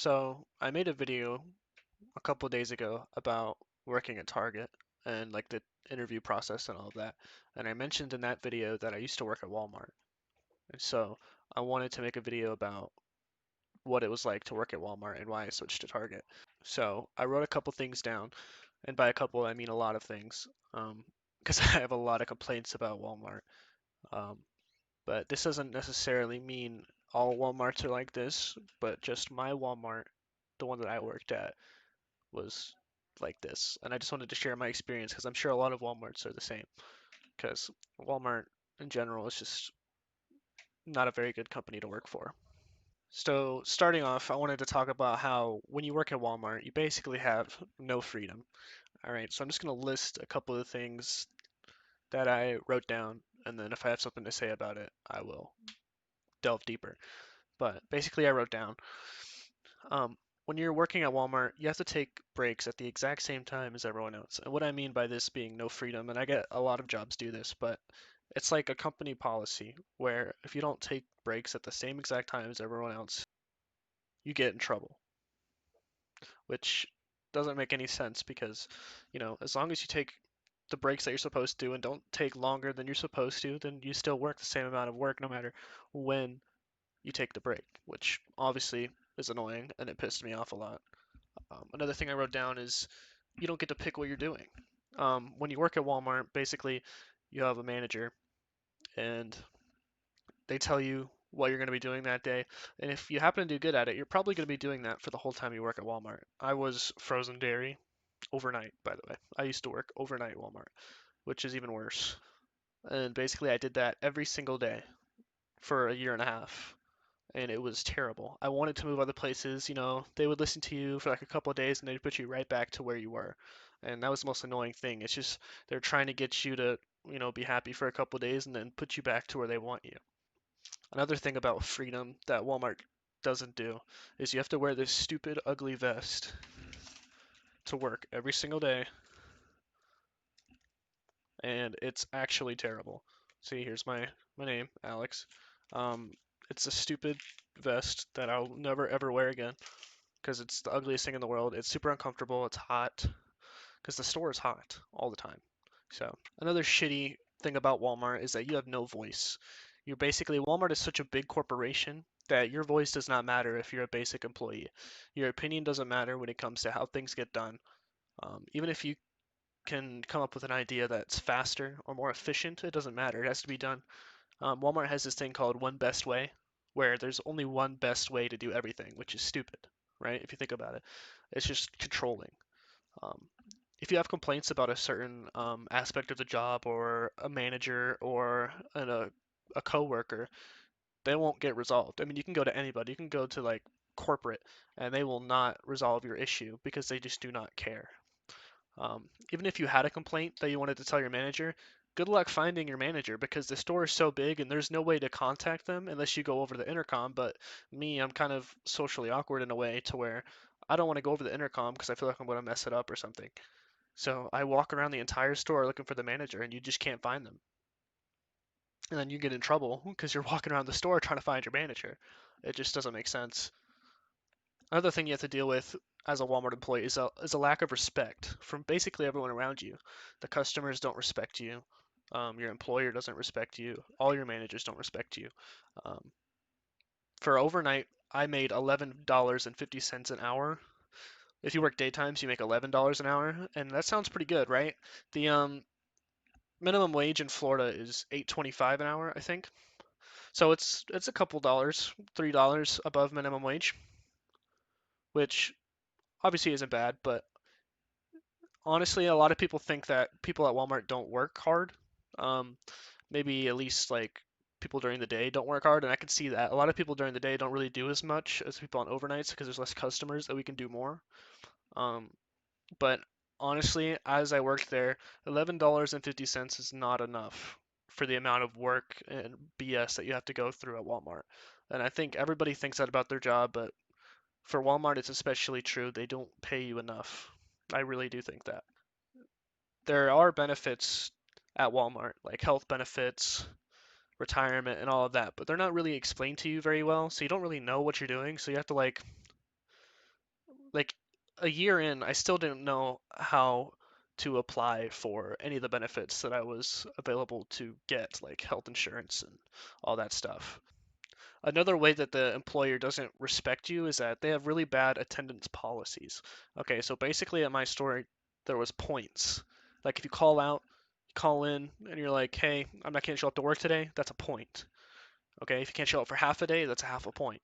So I made a video a couple days ago about working at Target and like the interview process and all of that. And I mentioned in that video that I used to work at Walmart. And so I wanted to make a video about what it was like to work at Walmart and why I switched to Target. So I wrote a couple things down, and by a couple I mean a lot of things, because I have a lot of complaints about Walmart. Um, but this doesn't necessarily mean all Walmarts are like this, but just my Walmart, the one that I worked at, was like this. And I just wanted to share my experience because I'm sure a lot of Walmarts are the same. Because Walmart in general is just not a very good company to work for. So, starting off, I wanted to talk about how when you work at Walmart, you basically have no freedom. All right, so I'm just going to list a couple of things that I wrote down, and then if I have something to say about it, I will delve deeper. But basically, I wrote down Um, when you're working at Walmart, you have to take breaks at the exact same time as everyone else. And what I mean by this being no freedom, and I get a lot of jobs do this, but it's like a company policy where if you don't take breaks at the same exact time as everyone else, you get in trouble, which doesn't make any sense because, as long as you take the breaks that you're supposed to and don't take longer than you're supposed to, then you still work the same amount of work no matter when you take the break, which obviously is annoying and it pissed me off a lot. Another thing I wrote down is you don't get to pick what you're doing. When you work at Walmart, basically, you have a manager and they tell you what you're going to be doing that day. And if you happen to do good at it, you're probably going to be doing that for the whole time you work at Walmart. I was frozen dairy overnight, by the way. I used to work overnight at Walmart, which is even worse. And basically, I did that every single day for a year and a half. And it was terrible. I wanted to move other places, they would listen to you for like a couple of days and they'd put you right back to where you were. And that was the most annoying thing. It's just they're trying to get you to, be happy for a couple of days and then put you back to where they want you. Another thing about freedom that Walmart doesn't do is you have to wear this stupid, ugly vest to work every single day, and it's actually terrible. See, here's my name, Alex. Um, it's a stupid vest that I'll never ever wear again because it's the ugliest thing in the world. It's super uncomfortable. It's hot because the store is hot all the time. So another shitty thing about Walmart is that you have no voice. You're basically Walmart is such a big corporation that your voice does not matter if you're a basic employee. Your opinion doesn't matter when it comes to how things get done. Even if you can come up with an idea that's faster or more efficient, it doesn't matter. It has to be done. Walmart has this thing called one best way, where there's only one best way to do everything, which is stupid, right? If you think about it, it's just controlling. Um, if you have complaints about a certain aspect of the job or a manager or a coworker, they won't get resolved. I mean, you can go to anybody. You can go to like corporate, and they will not resolve your issue because they just do not care. Even if you had a complaint that you wanted to tell your manager, good luck finding your manager because the store is so big and there's no way to contact them unless you go over the intercom. But me, I'm kind of socially awkward in a way to where I don't want to go over the intercom because I feel like I'm going to mess it up or something. So I walk around the entire store looking for the manager and you just can't find them. And then you get in trouble because you're walking around the store trying to find your manager. It just doesn't make sense. Another thing you have to deal with as a Walmart employee is a lack of respect from basically everyone around you. The customers don't respect you. Your employer doesn't respect you. All your managers don't respect you. Um, for overnight, I made $11.50 an hour. If you work daytimes, you make $11 an hour, and that sounds pretty good, right? The minimum wage in Florida is 8.25 an hour, I think. So it's a couple dollars, $3 above minimum wage, which obviously isn't bad, but honestly, a lot of people think that people at Walmart don't work hard. Um, maybe at least like people during the day don't work hard, and I can see that. A lot of people during the day don't really do as much as people on overnights because there's less customers that we can do more. Um, but honestly, as I worked there, $11.50 is not enough for the amount of work and BS that you have to go through at Walmart. And I think everybody thinks that about their job, but for Walmart, it's especially true. They don't pay you enough. I really do think that. There are benefits at Walmart, like health benefits, retirement, and all of that, but they're not really explained to you very well, so you don't really know what you're doing. So you have to like Like a year in, I still didn't know how to apply for any of the benefits that I was available to get, like health insurance and all that stuff. Another way that the employer doesn't respect you is that they have really bad attendance policies. Okay, so basically at my store, there was points. Like if you call out, you call in, and you're like, hey, I'm not gonna show up to work today, that's a point. Okay, if you can't show up for half a day, that's a half a point.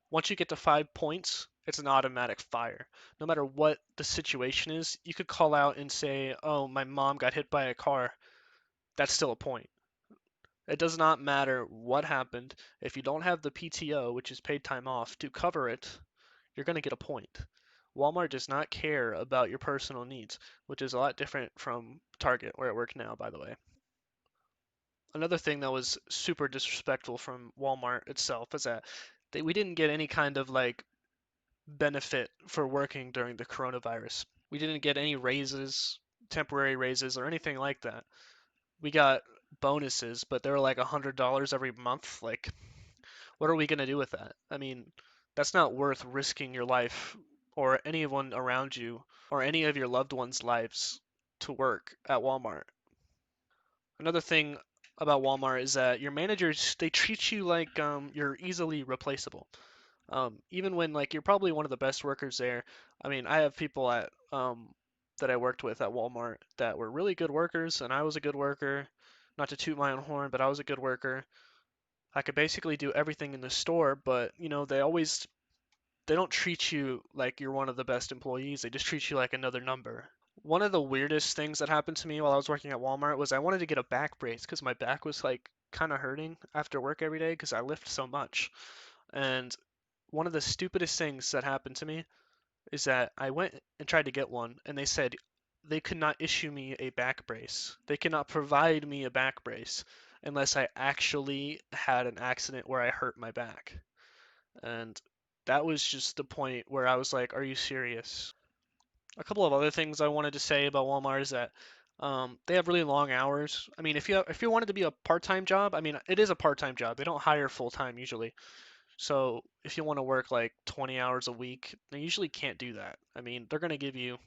Once you get to 5 points, it's an automatic fire. No matter what the situation is, you could call out and say, oh, my mom got hit by a car. That's still a point. It does not matter what happened. If you don't have the PTO, which is paid time off, to cover it, you're going to get a point. Walmart does not care about your personal needs, which is a lot different from Target, where I work now, by the way. Another thing that was super disrespectful from Walmart itself is that we didn't get any kind of like benefit for working during the coronavirus. We didn't get any raises, temporary raises, or anything like that. We got bonuses, but they were like $100 every month. Like, what are we going to do with that? I mean, that's not worth risking your life or anyone around you or any of your loved ones' lives to work at Walmart. Another thing about Walmart is that your managers, they treat you like you're easily replaceable. Even when like you're probably one of the best workers there. I mean, I have people at that I worked with at Walmart that were really good workers, and I was a good worker. Not to toot my own horn, but I was a good worker. I could basically do everything in the store, but they don't treat you like you're one of the best employees. They just treat you like another number. One of the weirdest things that happened to me while I was working at Walmart was I wanted to get a back brace because my back was like kind of hurting after work every day because I lift so much. And one of the stupidest things that happened to me is that I went and tried to get one, and they said they could not issue me a back brace. They could not provide me a back brace unless I actually had an accident where I hurt my back. And that was just the point where I was like, are you serious? A couple of other things I wanted to say about Walmart is that they have really long hours. I mean, if you wanted to be a part-time job, I mean, it is a part-time job. They don't hire full-time usually. So if you want to work like 20 hours a week, they usually can't do that. I mean, they're going to give you,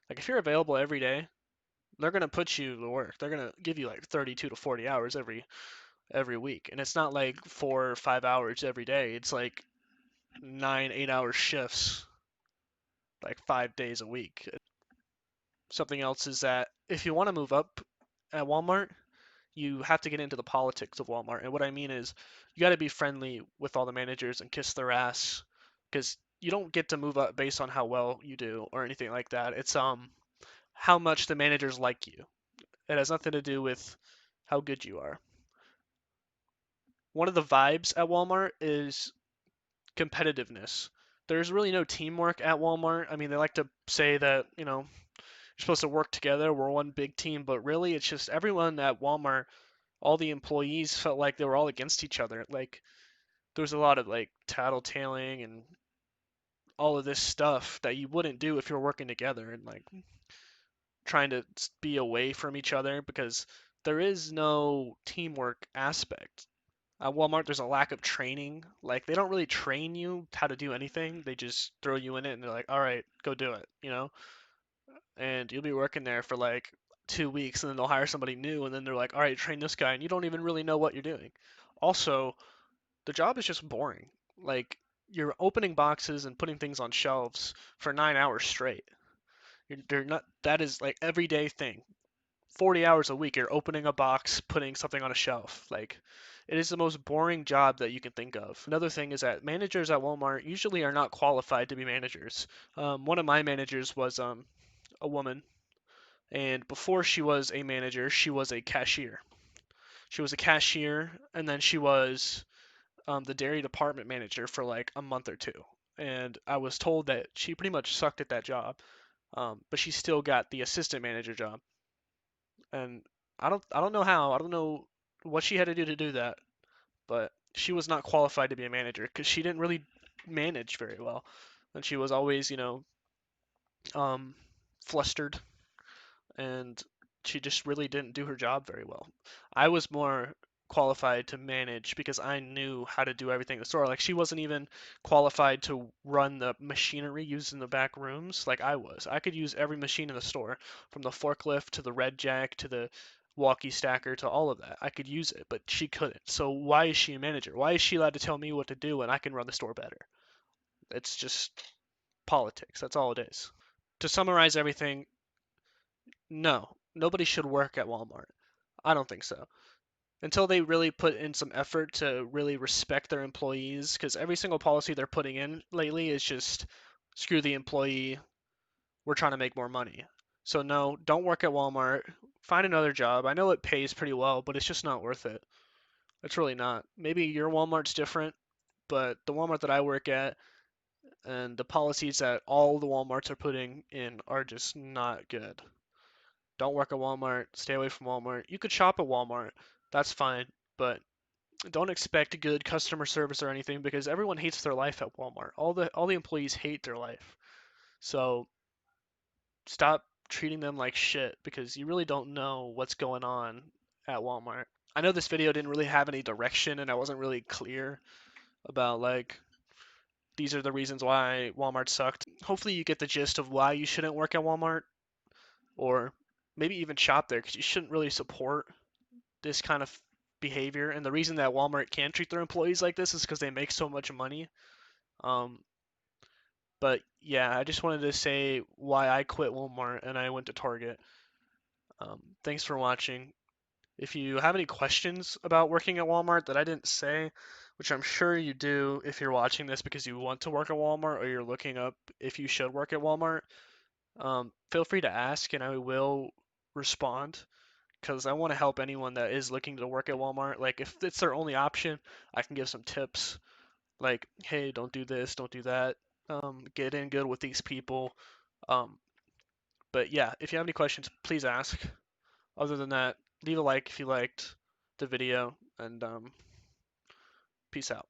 like, if you're available every day, they're going to put you to work. They're going to give you like 32 to 40 hours every week. And it's not like 4 or 5 hours every day. It's like 9, 8 hour shifts, like 5 days a week. Something else is that if you want to move up at Walmart, you have to get into the politics of Walmart. And what I mean is, you got to be friendly with all the managers and kiss their ass, because you don't get to move up based on how well you do or anything like that. It's how much the managers like you. It has nothing to do with how good you are. One of the vibes at Walmart is competitiveness. There's really no teamwork at Walmart. I mean, they like to say that, you're supposed to work together, we're one big team, but really it's just everyone at Walmart, all the employees felt like they were all against each other. Like there was a lot of like tattletaling and all of this stuff that you wouldn't do if you're working together and like trying to be away from each other because there is no teamwork aspect. At Walmart, there's a lack of training. Like they don't really train you how to do anything. They just throw you in it and they're like, "All right, go do it." And you'll be working there for like 2 weeks and then they'll hire somebody new and then they're like, "All right, train this guy," and you don't even really know what you're doing. Also, the job is just boring. Like you're opening boxes and putting things on shelves for 9 hours straight. You're not. That is like everyday thing. 40 hours a week, you're opening a box, putting something on a shelf. Like it is the most boring job that you can think of. Another thing is that managers at Walmart usually are not qualified to be managers. One of my managers was a woman, and before she was a manager, she was a cashier. She was a cashier, and then she was the dairy department manager for like a month or two. And I was told that she pretty much sucked at that job, but she still got the assistant manager job. And I don't know how. I don't know what she had to do that, but she was not qualified to be a manager because she didn't really manage very well, and she was always, um, flustered, and she just really didn't do her job very well. I was more. qualified to manage because I knew how to do everything in the store. Like she wasn't even qualified to run the machinery used in the back rooms like I was. I could use every machine in the store, from the forklift to the red jack to the walkie stacker to all of that. I could use it, but she couldn't. So why is she a manager? Why is she allowed to tell me what to do and I can run the store better? It's just politics. That's all it is. To summarize everything, no, nobody should work at Walmart. I don't think so. Until they really put in some effort to really respect their employees, because every single policy they're putting in lately is just screw the employee, we're trying to make more money. So no, don't work at Walmart. Find another job. I know it pays pretty well, but it's just not worth it. It's really not. Maybe your Walmart's different, but the Walmart that I work at and the policies that all the Walmarts are putting in are just not good. Don't work at Walmart. Stay away from Walmart. You could shop at Walmart. That's fine, but don't expect good customer service or anything because everyone hates their life at Walmart. All the employees hate their life. So stop treating them like shit because you really don't know what's going on at Walmart. I know this video didn't really have any direction and I wasn't really clear about like these are the reasons why Walmart sucked. Hopefully you get the gist of why you shouldn't work at Walmart or maybe even shop there because you shouldn't really support this kind of behavior. And the reason that Walmart can treat their employees like this is because they make so much money. Um, but yeah, I just wanted to say why I quit Walmart and I went to Target. Thanks for watching. If you have any questions about working at Walmart that I didn't say, which I'm sure you do if you're watching this because you want to work at Walmart or you're looking up if you should work at Walmart, feel free to ask and I will respond because I want to help anyone that is looking to work at Walmart. Like, if it's their only option, I can give some tips like, hey, don't do this, don't do that. Get in good with these people. Um, but yeah, if you have any questions, please ask. Other than that, leave a like if you liked the video, and peace out.